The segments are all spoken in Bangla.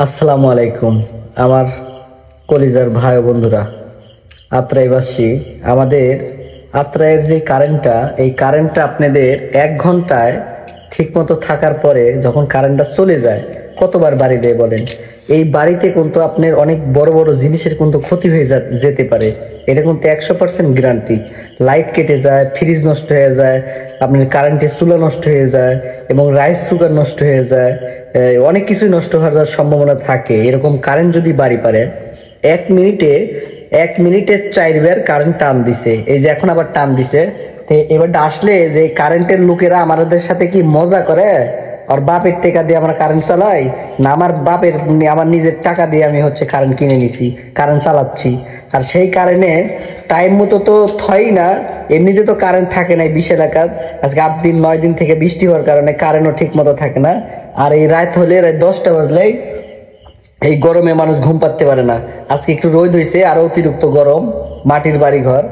আসসালামু আলাইকুম আমার কলিজার ভাই বন্ধুরা। আত্রাইবাসী, আমাদের আত্রাইয়ের যে কারেন্টটা, এই কারেন্টটা আপনাদের 1 ঘন্টায় ঠিকমতো থাকার পরে যখন কারেন্টটা চলে যায় কতবার বাড়ি দেয় বলেন? এই বাড়িতে কিন্তু আপনার অনেক বড় বড় জিনিসের কিন্তু ক্ষতি হয়ে যেতে পারে। এটা কিন্তু 100% গ্যারান্টি। লাইট কেটে যায়, ফ্রিজ নষ্ট হয়ে যায়, আপনার কারেন্টের চুলা নষ্ট হয়ে যায় এবং রাইস কুকার নষ্ট হয়ে যায়, অনেক কিছুই নষ্ট হওয়ার সম্ভাবনা থাকে। এরকম কারেন্ট যদি বাড়ি পারে 1 মিনিটে 4 বার কারেন্ট টান দিছে, এই যে এখন আবার টান দিছে। এবারটা আসলে যে কারেন্টের লোকেরা আমাদের সাথে কি মজা করে, আর বাপের টাকা দিয়ে আমরা কারেন্ট চালাই না আমার বাপের আমার নিজের টাকা দিয়ে আমি কারেন্ট কিনে নিছি, কারেন্ট চালাচ্ছি। আর সেই কারণে টাইম মতো তো থই না, এমনিতে তো কারেন্ট থাকে না। 20 এলাকার আজকে 8 দিন 9 দিন থেকে বৃষ্টি হওয়ার কারণে কারেন্টও ঠিক মতো থাকে না। আর এই রাত হলে রাত 10টা বাজলেই এই গরমে মানুষ ঘুম পাতে পারে না। আজকে একটু রোদ হয়েছে, আর অতিরিক্ত গরম, মাটির বাড়ি ঘর।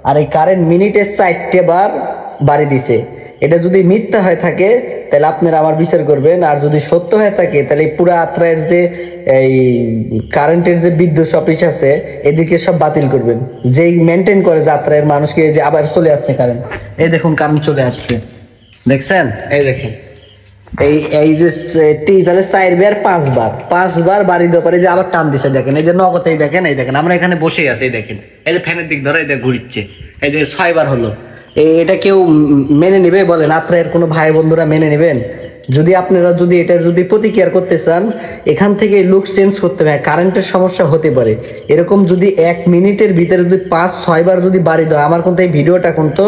আর এই কারেন্ট মিনিটে 4টে বার বাড়ি দিছে। এটা যদি মিথ্যা হয়ে থাকে তাহলে আপনারা আমার বিচার করবেন, আর যদি সত্য হয়ে থাকে তাহলে পুরো আত্রায়ের যে এই কারেন্টের যে বিদ্যুৎ অফিস আছে এদিকে সব বাতিল করবেন। যেই মেনটেন করে যাত্রায়ের মানুষকে, যে আবার চলে আসছে কারেন্ট, এই দেখুন কারেন্ট চলে আসছে, দেখছেন? এই দেখেন এই এই যে তাহলে 4 বার 5বার বাড়ি দেওয়ার পরে যে আবার টান দিছে, দেখেন এই যে নগদেই দেখেন, এই দেখেন আমরা এখানে বসেই আছি, এই দেখেন এই যে ফ্যানের দিক ধরে এই যে ঘুরিচ্ছে, এই যে 6বার হলো। এটা কেউ মেনে নেবে বলেন? আত্রায়ের কোনো ভাই বন্ধুরা মেনে নেবেন? যদি আপনারা যদি এটার যদি প্রতিক্রিয়া করতে চান, এখান থেকে লুক চেঞ্জ করতে হবে। কারেন্টের সমস্যা হতে পারে এরকম, যদি 1 মিনিটের ভিতরে যদি 5-6বার যদি বাড়ি দেয়, আমার কিন্তু এই ভিডিওটা কিন্তু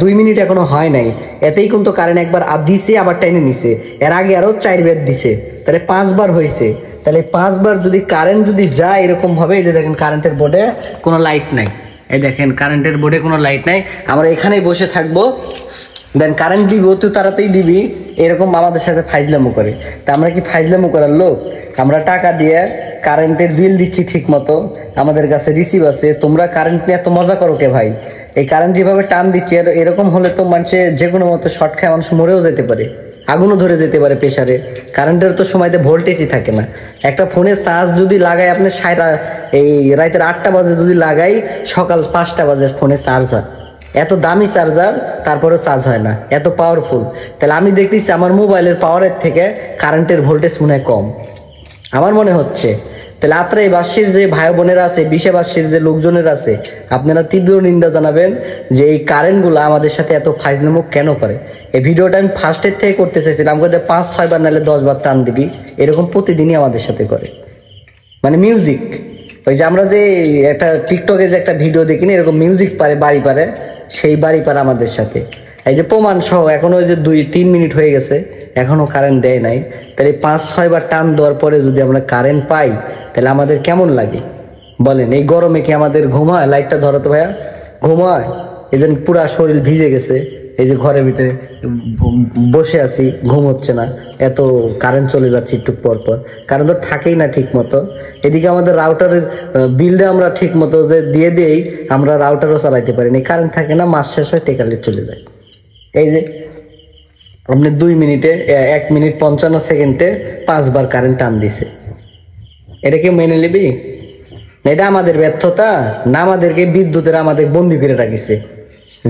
2 মিনিট এখনো হয় নাই, এতেই কিন্তু কারেন্ট একবার দিছে আবার টেনে নিছে। এর আগে আরো 4বার দিছে, তাহলে 5বার হয়েছে। তাহলে 5বার যদি কারেন্ট যদি যায় এরকম ভাবে, এই যে দেখেন কারেন্টের বোর্ডে কোনো লাইট নাই, এই দেখেন কারেন্টের বোর্ডে কোনো লাইট নাই, আমরা এখানেই বসে থাকবো, দেন কারেন্ট দিব তুই তাড়াতাড়ি দিবি, এরকম আমাদের সাথে ফাইজলামো করে। তা আমরা কি ফাইজলামো করার লোক? আমরা টাকা দিয়ে কারেন্টের বিল দিচ্ছি ঠিক মতো, আমাদের কাছে রিসিভ আছে। তোমরা কারেন্ট নিয়ে এত মজা করো কে ভাই? এই কারেন্ট যেভাবে টান দিচ্ছে এরকম হলে তো মানুষে যে কোনো মতো শর্ট খায় মানুষ মরেও যেতে পারে, আগুনও ধরে যেতে পারে প্রেসারে। কারেন্টের তো সময়তে ভোল্টেজই থাকে না। একটা ফোনের চার্জ যদি লাগাই আপনি এই রাতের 8টা বাজে যদি লাগাই, সকাল 5টা বাজে ফোনে চার্জ হয়। এত দামি চার্জার, তারপরেও চার্জ হয় না, এত পাওয়ারফুল। তাহলে আমি দেখতেছি আমার মোবাইলের পাওয়ারের থেকে কারেন্টের ভোল্টেজ মনে হয় কম, আমার মনে হচ্ছে। তাহলে আত্রাইবাসীর যে ভাই বোনেরা আছে, বিশেবাসীর যে লোকজনের আছে, আপনারা তীব্র নিন্দা জানাবেন যে এই কারেন্টগুলো আমাদের সাথে এত ফাইজলামো কেন করে। এই ভিডিওটা আমি ফার্স্টের থেকে করতে চাইছিলাম, আমাদের 5-6বার নাহলে 10বার টান দিবি, এরকম প্রতিদিনই আমাদের সাথে করে। মানে মিউজিক, ওই যে আমরা যে একটা টিকটকে যে একটা ভিডিও দেখিনি, এরকম মিউজিক পারে বাড়ি পারে, সেই বাড়ি পারে আমাদের সাথে। এই যে প্রমাণ সহ এখনো ওই যে 2-3 মিনিট হয়ে গেছে, এখনো কারেন্ট দেয় নাই। তাহলে 5-6বার টান দেওয়ার পরে যদি আমরা কারেন্ট পাই তাহলে আমাদের কেমন লাগে বলেন? এই গরমে কি আমাদের ঘুম হয়? লাইটটা ধরো তো ভাইয়া, ঘুম হয়? এই জন্য পুরা শরীর ভিজে গেছে, এই যে ঘরের ভিতরে বসে আছি, ঘুম হচ্ছে না, এত কারেন্ট চলে যাচ্ছে একটু পর পর, কারণ তো থাকেই না ঠিক মতো। এদিকে আমাদের রাউটারের বিলটা আমরা ঠিক মতো যে দিয়ে দিই, আমরা রাউটারও চালাইতে পারিনি, কারেন্ট থাকে না, মাস শেষ হয় টেকালে চলে যায়। এই যে আপনি 2 মিনিটে 1 মিনিট 55 সেকেন্ডে 5বার কারেন্ট টান দিছে, এটা কেউ মেনে নিবি? এটা আমাদের ব্যর্থতা না? আমাদেরকে বিদ্যুতের আমাদের বন্দি করে রাখিছে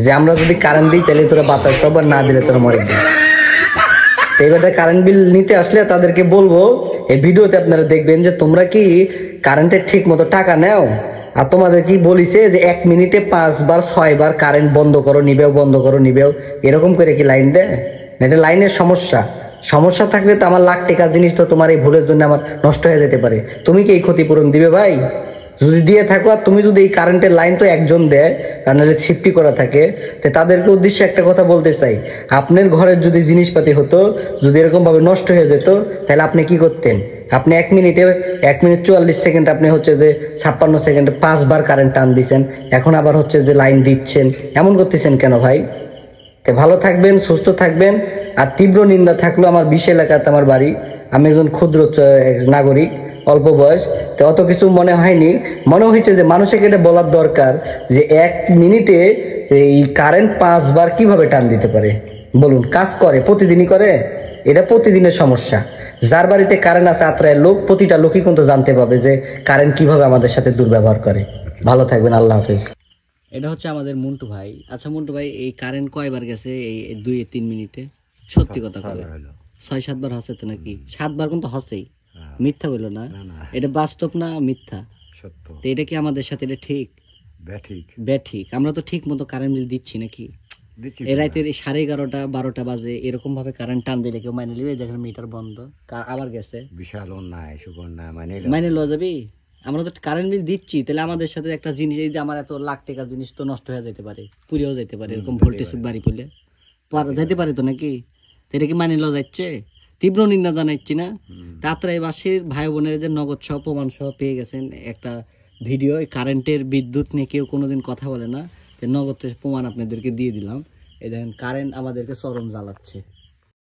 যে আমরা যদি কারেন্ট দিই তাহলে তোরা বাতাস পাবো, না দিলে তোরা মরে দিবি। এবারে কারেন্ট বিল নিতে আসলে তাদেরকে বলবো, এই ভিডিওতে আপনারা দেখবেন যে তোমরা কি কারেন্টের ঠিক মতো টাকা নেও? আর তোমাদের কি বলিছে যে 1 মিনিটে 5-6বার কারেন্ট বন্ধ করো, নিবেও বন্ধ করো, নিবেও, এরকম করে কি লাইন দেয়? এটা লাইনের সমস্যা থাকলে তো আমার লাখ টাকার জিনিস তো তোমার এই ভুলের জন্য আমার নষ্ট হয়ে যেতে পারে। তুমি কি এই ক্ষতিপূরণ দিবে ভাই? যদি দিয়ে থাকো, আর তুমি যদি এই কারেন্টের লাইন তো একজন দেয়, কারণ সিফটি করা থাকে, তো তাদেরকে উদ্দেশ্যে একটা কথা বলতে চাই, আপনার ঘরের যদি জিনিসপাতি হতো, যদি এরকম ভাবে নষ্ট হয়ে যেত, তাহলে আপনি কি করতেন? আপনি 1 মিনিটে 1 মিনিট 44 সেকেন্ড, আপনি যে 56 সেকেন্ডে 5বার কারেন্ট টান দিচ্ছেন, এখন আবার যে লাইন দিচ্ছেন, এমন করতেছেন কেন ভাই? তো ভালো থাকবেন, সুস্থ থাকবেন। আর তীব্র নিন্দা থাকলো, আমার 20 এলাকাতে আমার বাড়ি, আমি একজন ক্ষুদ্র নাগরিক, অল্প বয়স, তো অত কিছু মনে হয়নি। মনে হয়েছে যে মানুষকে এটা বলার দরকার যে 1 মিনিটে এই কারেন্ট 5বার কিভাবে টান দিতে পারে বলুন? কাজ করে, প্রতিদিনই করে, এটা প্রতিদিনের সমস্যা। যার বাড়িতে কারেন্ট আছে আত্রায় লোক, প্রতিটা লোকই কিন্তু জানতে পাবে যে কারেন্ট কিভাবে আমাদের সাথে দুর্ব্যবহার করে। ভালো থাকবেন, আল্লাহ হাফেজ। এটা হচ্ছে আমাদের মন্টু ভাই। আচ্ছা মন্টু ভাই, এই কারেন্ট কয়বার গেছে এই 2-3 মিনিটে? সত্যি কথা কবে? 6-7 বার হচ্ছে তো নাকি? 7 বার কিন্তু হচ্ছেই, মিথ্যা বললো না, এটা বাস্তব না মিথ্যা? সত্য। তো এটা কি আমাদের সাথে এটা ঠিক? ব্যাঠিক। আমরা তো ঠিক মতো কারেন্ট বিল দিচ্ছি নাকি? এই রাতের 11:30-12টা বাজে এরকম ভাবে কারেন্ট টান দিলে কেউ মাইনে নিবে? দেখেন মিটার বন্ধ, আবার গেছে, বিশাল অন্যায়, সুবর্ণা মাইনে লওয়া যাবে? আমরা তো কারেন্ট বিল দিচ্ছি, তাহলে আমাদের সাথে একটা জিনিস, এই যে আমার এত লাখ টাকার জিনিস তো নষ্ট হয়ে যেতে পারে, পুড়েও যেতে পারে, এরকম ভোল্টেজ বাড়ি পড়লে যেতে পারে তো নাকি? এটা কি মাইনে লওয়া যাচ্ছে? তীব্র নিন্দা জানাচ্ছি না। তাত্রাইবাসীর ভাই বোনের যে নগদ সহ প্রমাণ সহ পেয়ে গেছেন একটা ভিডিও, কারেন্টের বিদ্যুৎ নিয়ে কেউ কোনোদিন কথা বলে না, যে নগদ প্রমাণ আপনাদেরকে দিয়ে দিলাম। এই দেখেন কারেন্ট আমাদেরকে চরম জ্বালাচ্ছে।